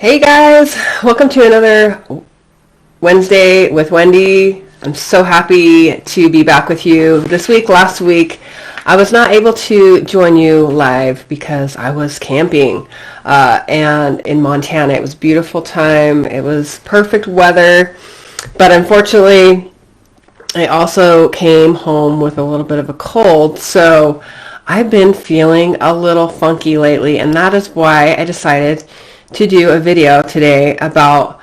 Hey guys, welcome to another Wednesday with Wendy. I'm so happy to be back with you this week. Last week, I was not able to join you live because I was camping and in Montana. It was a beautiful time. It was perfect weather, but unfortunately, I also came home with a little bit of a cold, so I've been feeling a little funky lately, and that is why I decided to do a video today about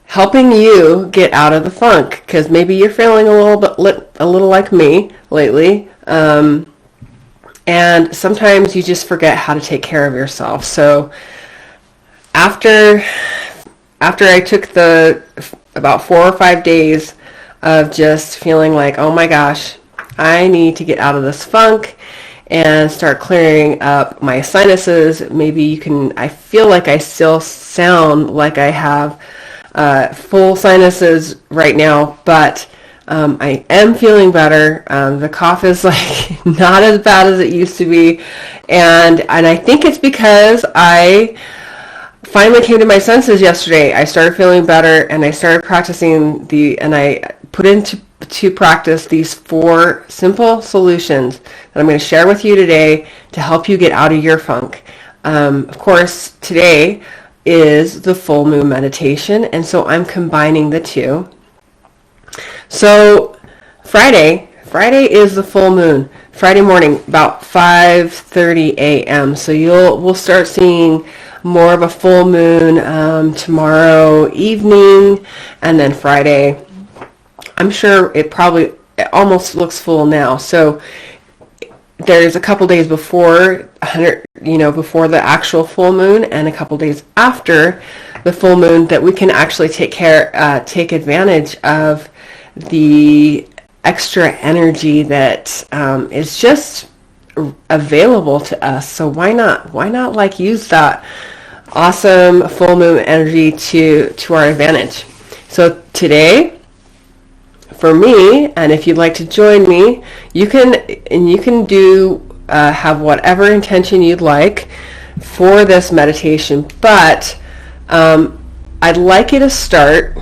helping you get out of the funk, because maybe you're feeling a little like me lately, and sometimes you just forget how to take care of yourself. So after I took the about 4 or 5 days of just feeling like, oh my gosh, I need to get out of this funk and start clearing up my sinuses. I feel like I still sound like I have full sinuses right now, but I am feeling better. The cough is like not as bad as it used to be, and I think it's because I finally came to my senses yesterday. I started feeling better, and I started practicing and I put into practice these 4 simple solutions that I'm going to share with you today to help you get out of your funk. Of course, today is the full moon meditation, and so I'm combining the two. So Friday is the full moon. Friday morning, about 5:30 a.m. So we'll start seeing more of a full moon tomorrow evening, and then Friday. I'm sure it almost looks full now. So there's a couple days before before the actual full moon, and a couple days after the full moon that we can actually take advantage of the extra energy that is just available to us. So why not use that awesome full moon energy to our advantage? So today, for me, and if you'd like to join me, you can have whatever intention you'd like for this meditation, but I'd like you to start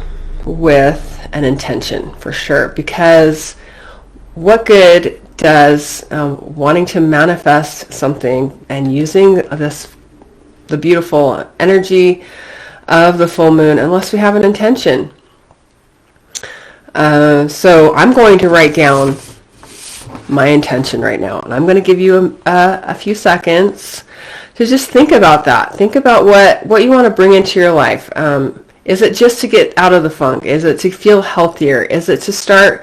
with an intention for sure, because what good does wanting to manifest something and using the beautiful energy of the full moon unless we have an intention? So I'm going to write down my intention right now, and I'm going to give you a few seconds to just think about that. Think about what you want to bring into your life. Is it just to get out of the funk? Is it to feel healthier? Is it to start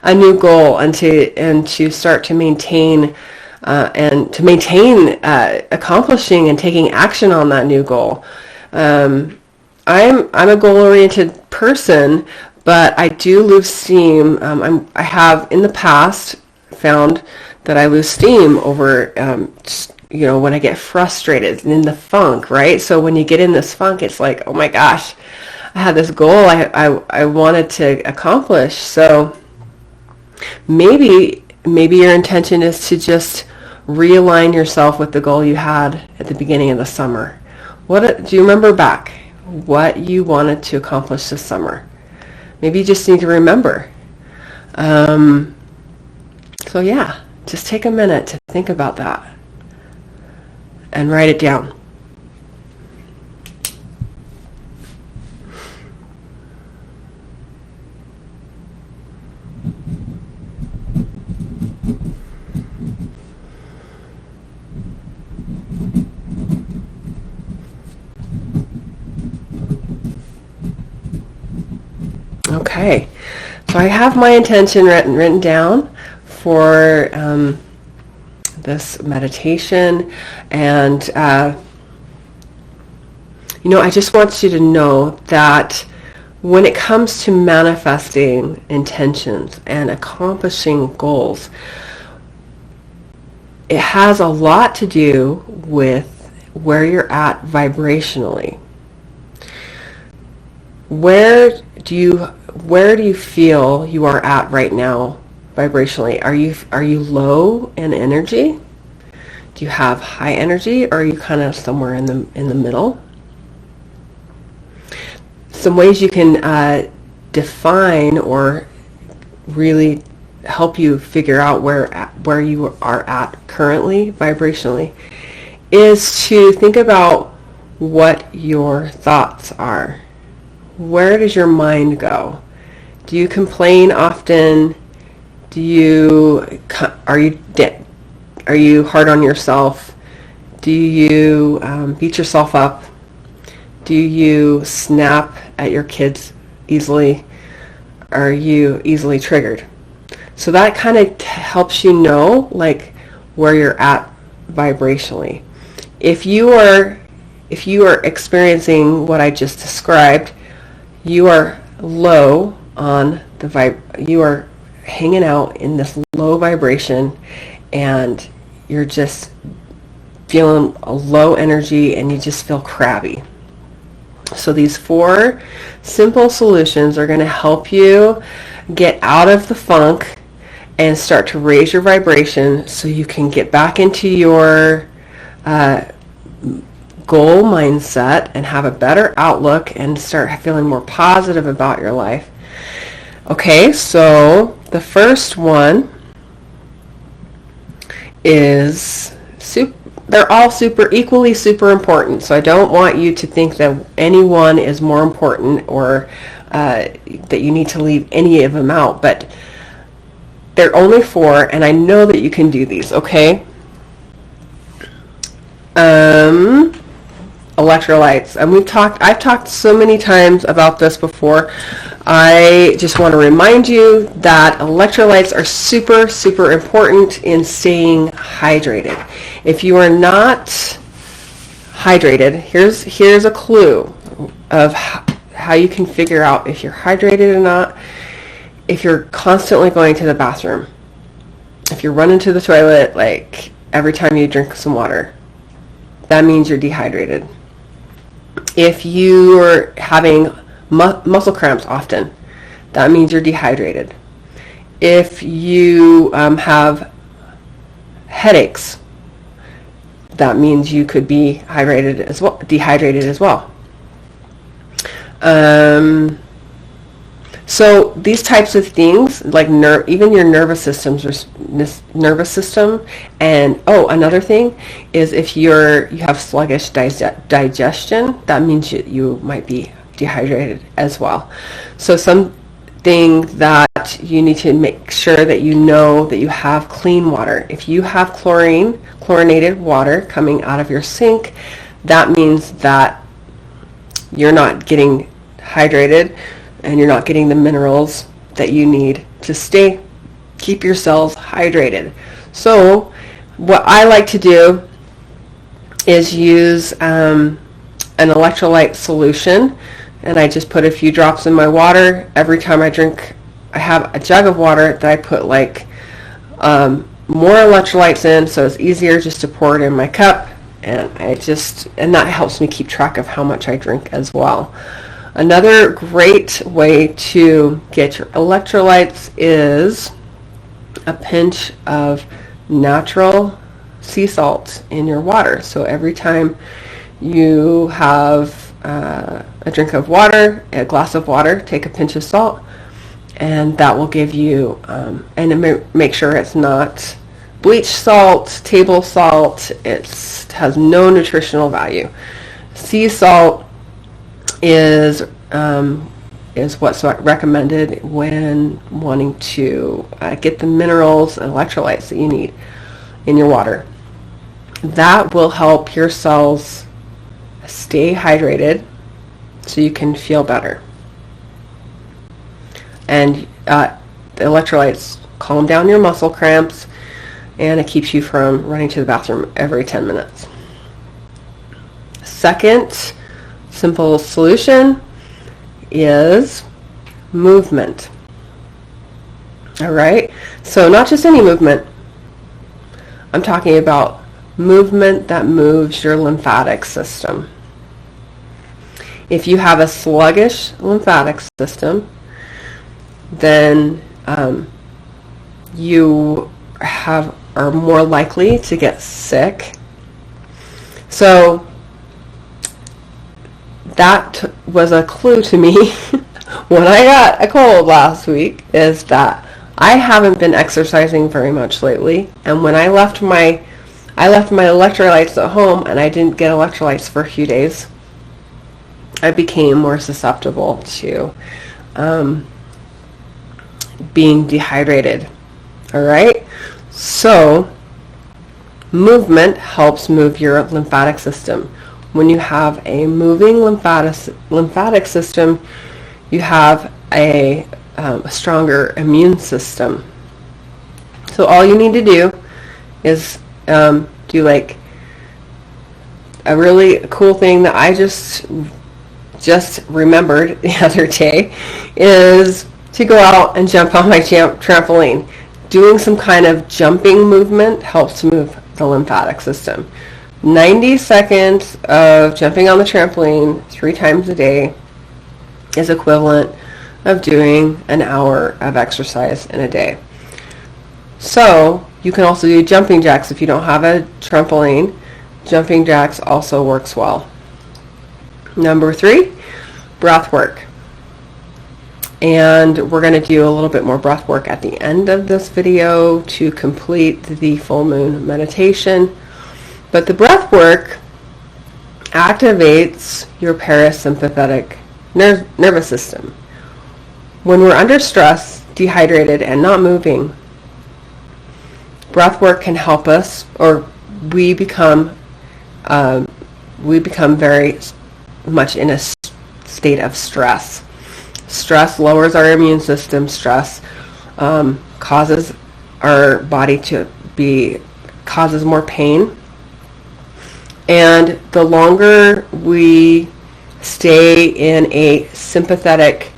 a new goal and to start to maintain accomplishing and taking action on that new goal? I'm a goal-oriented person, but I do lose steam. I have in the past found that I lose steam over, when I get frustrated and in the funk, right? So when you get in this funk, it's like, oh my gosh, I had this goal I wanted to accomplish. So maybe your intention is to just realign yourself with the goal you had at the beginning of the summer. Do you remember back what you wanted to accomplish this summer? Maybe you just need to remember. So yeah, just take a minute to think about that and write it down. Okay, so I have my intention written down for this meditation, and I just want you to know that when it comes to manifesting intentions and accomplishing goals, it has a lot to do with where you're at vibrationally. Where do you feel you are at right now vibrationally? Are you low in energy? Do you have high energy, or are you kind of somewhere in the middle? some ways you can define or really help you figure out where you are at currently vibrationally is to think about what your thoughts are. Where does your mind go? Do you complain often? Are you hard on yourself? Do you beat yourself up? Do you snap at your kids easily? Are you easily triggered? So that kind of helps you know like where you're at vibrationally. If you are experiencing what I just described, you are low on the you are hanging out in this low vibration, and you're just feeling a low energy and you just feel crabby. So these 4 simple solutions are going to help you get out of the funk and start to raise your vibration so you can get back into your goal mindset and have a better outlook and start feeling more positive about your life. Okay, so the first one is they're all equally super important. So I don't want you to think that any one is more important or that you need to leave any of them out. But they're only 4, and I know that you can do these. Okay. Electrolytes, and I've talked so many times about this before. I just want to remind you that electrolytes are super important in staying hydrated. If you are not hydrated, here's a clue of how you can figure out if you're hydrated or not. If you're constantly going to the bathroom, if you're running to the toilet like every time you drink some water, that means you're dehydrated. If you're having muscle cramps often, that means you're dehydrated. If you have headaches, that means you could be dehydrated as well. So these types of things, like even your nervous system, and another thing is if you have sluggish digestion, that means you might be dehydrated as well. So something that you need to make sure that you know that you have clean water. If you have chlorinated water coming out of your sink, that means that you're not getting hydrated and you're not getting the minerals that you need to keep your cells hydrated. So what I like to do is use an electrolyte solution, and I just put a few drops in my water. Every time I drink, I have a jug of water that I put more electrolytes in, so it's easier just to pour it in my cup, and that helps me keep track of how much I drink as well. Another great way to get your electrolytes is a pinch of natural sea salt in your water. So every time you have a drink of water, a glass of water, take a pinch of salt, and that will give you, and make sure it's not bleach salt, table salt. It has no nutritional value. Sea salt is what's recommended when wanting to get the minerals and electrolytes that you need in your water. That will help your cells stay hydrated so you can feel better. And the electrolytes calm down your muscle cramps, and it keeps you from running to the bathroom every 10 minutes. Second simple solution is movement. All right, so not just any movement. I'm talking about movement that moves your lymphatic system. If you have a sluggish lymphatic system, then you are more likely to get sick. So that was a clue to me when I got a cold last week, is that I haven't been exercising very much lately, and when I left my electrolytes at home and I didn't get electrolytes for a few days, I became more susceptible to being dehydrated. All right? So movement helps move your lymphatic system. When you have a moving lymphatic system, you have a stronger immune system. So all you need to do is do like a really cool thing that I just remembered the other day, is to go out and jump on my trampoline. Doing some kind of jumping movement helps move the lymphatic system. 90 seconds of jumping on the trampoline 3 times a day is equivalent of doing an hour of exercise in a day. So you can also do jumping jacks if you don't have a trampoline. Jumping jacks also works well. Number 3, breath work. And we're going to do a little bit more breath work at the end of this video to complete the full moon meditation. But the breath work activates your parasympathetic nervous system. When we're under stress, dehydrated, and not moving, breath work can help us, or we become very much in a state of stress. Stress lowers our immune system. Stress causes our body causes more pain. And the longer we stay in a sympathetic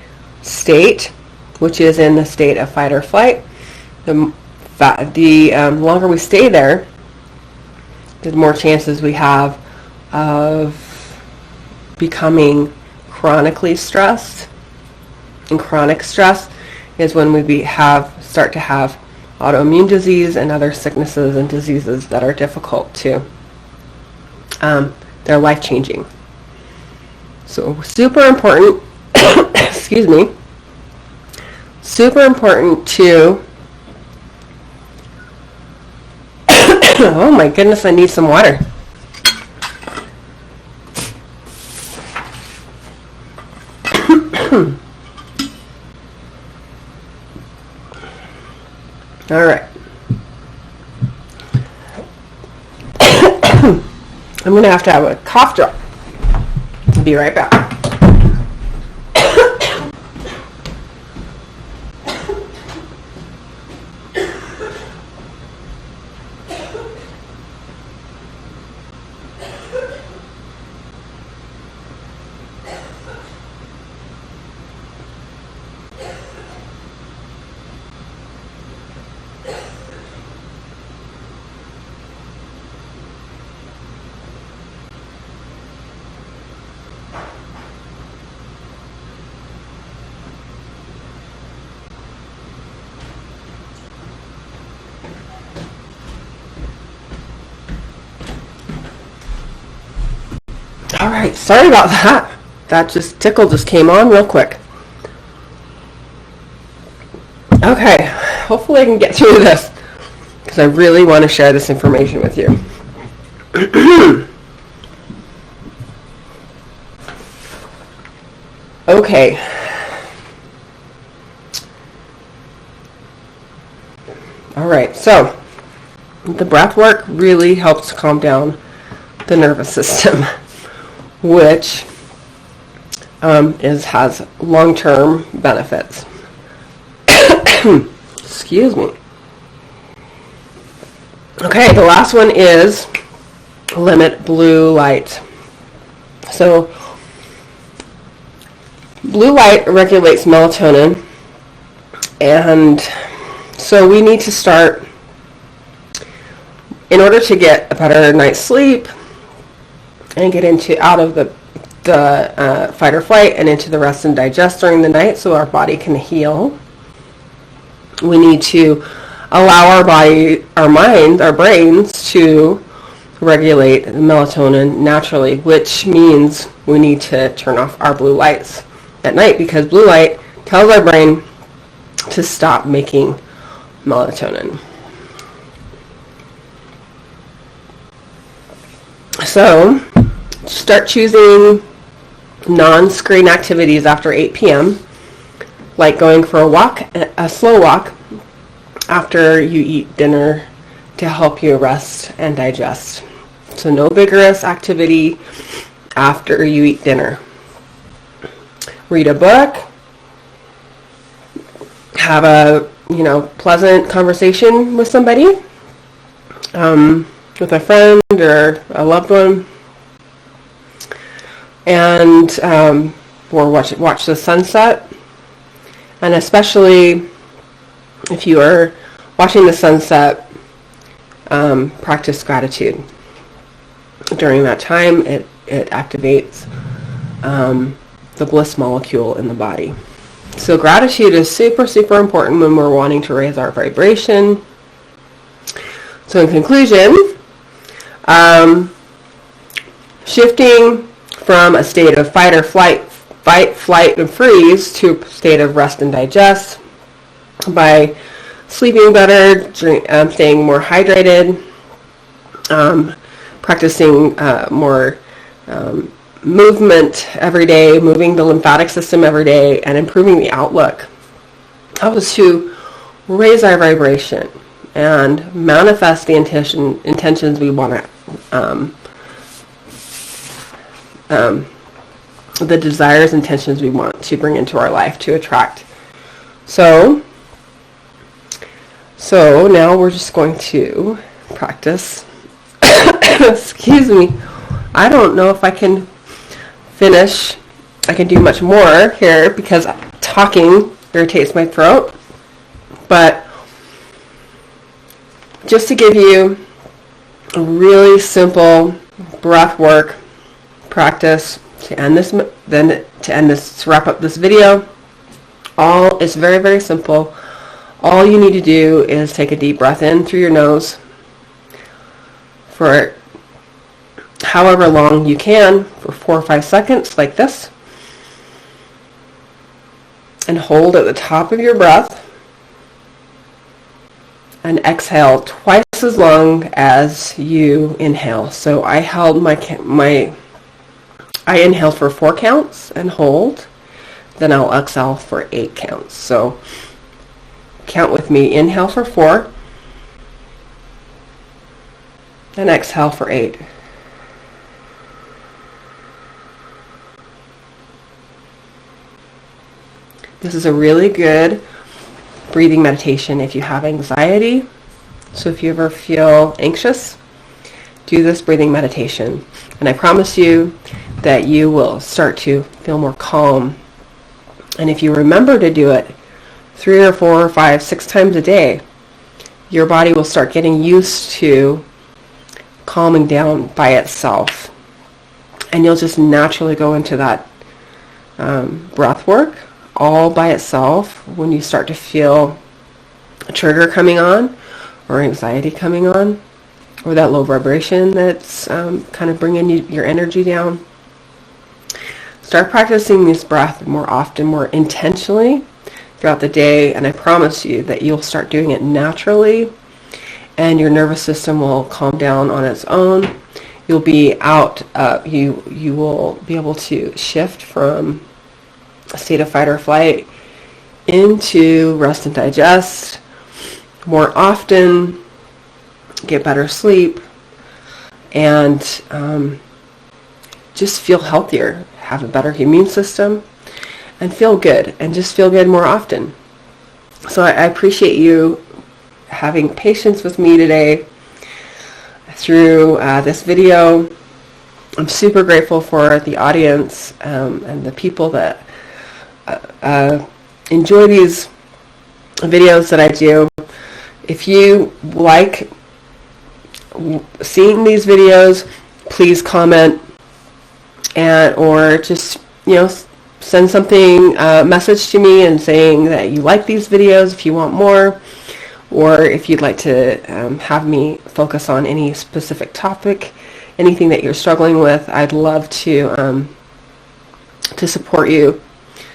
state, which is in the state of fight or flight, the longer we stay there, the more chances we have of becoming chronically stressed. And chronic stress is when we start to have autoimmune disease and other sicknesses and diseases that are difficult to, they're life-changing. So super important, excuse me, super important to, oh my goodness, I need some water. All right. I'm going to have a cough drop. Be right back. All right, sorry about that. That tickle just came on real quick. Okay, hopefully I can get through this because I really want to share this information with you. Okay. All right, so the breath work really helps calm down the nervous system, which has long-term benefits. Excuse me. Okay, the last one is limit blue light. So blue light regulates melatonin, and so we need to start, in order to get a better night's sleep and get out of the fight or flight and into the rest and digest during the night so our body can heal, we need to allow our body, our mind, our brains to regulate the melatonin naturally, which means we need to turn off our blue lights at night, because blue light tells our brain to stop making melatonin. So start choosing non-screen activities after 8 p.m., like going for a walk, a slow walk after you eat dinner, to help you rest and digest. So no vigorous activity after you eat dinner. Read a book, have a pleasant conversation with somebody, with a friend or a loved one, and or watch the sunset. And especially if you are watching the sunset, practice gratitude. During that time, it activates the bliss molecule in the body. So gratitude is super, super important when we're wanting to raise our vibration. So in conclusion, shifting from a state of fight, flight, and freeze to a state of rest and digest by sleeping better, staying more hydrated, practicing more movement every day, moving the lymphatic system every day, and improving the outlook helps us to raise our vibration and manifest the intentions we want to, the desires, intentions we want to bring into our life to attract. So now we're just going to practice. Excuse me. I don't know if I can finish. I can do much more here because talking irritates my throat. But just to give you a really simple breath work practice to end this, to wrap up this video. It's very, very simple. All you need to do is take a deep breath in through your nose for however long you can, for 4 or 5 seconds, like this, and hold at the top of your breath, and exhale twice as long as you inhale. So I held I inhaled for 4 counts and hold, then I'll exhale for 8 counts. So count with me. Inhale for 4 and exhale for 8. This is a really good breathing meditation if you have anxiety. So if you ever feel anxious, do this breathing meditation. And I promise you that you will start to feel more calm. And if you remember to do it 3 or 4 or 5, 6 times a day, your body will start getting used to calming down by itself. And you'll just naturally go into that breath work all by itself when you start to feel a trigger coming on, or anxiety coming on, or that low vibration that's kind of bringing your energy down. Start practicing this breath more often, more intentionally throughout the day, and I promise you that you'll start doing it naturally, and your nervous system will calm down on its own. You'll be you will be able to shift from a state of fight or flight into rest and digest more often, get better sleep, and just feel healthier, have a better immune system, and feel good, and just feel good more often. So I appreciate you having patience with me today through this video. I'm super grateful for the audience and the people that enjoy these videos that I do. If you like seeing these videos, please comment or just send something message to me and saying that you like these videos if you want more, or if you'd like to have me focus on any specific topic, anything that you're struggling with, I'd love to support you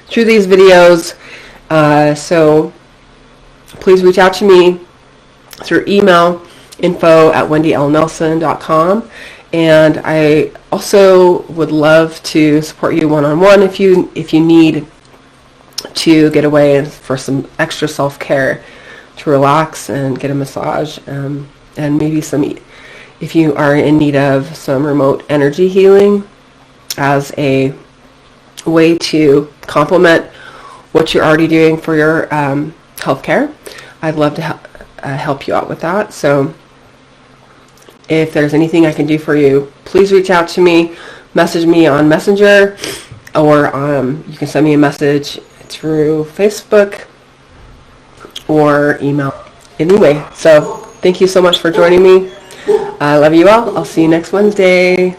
through these videos. So please reach out to me through email, info@wendylnelson.com. And I also would love to support you one-on-one if you need to get away for some extra self-care, to relax and get a massage, and maybe if you are in need of some remote energy healing as a way to complement what you're already doing for your healthcare. I'd love to help you out with that. So if there's anything I can do for you, please reach out to me, message me on Messenger, or you can send me a message through Facebook or email. Anyway, so thank you so much for joining me. I love you all. I'll see you next Wednesday.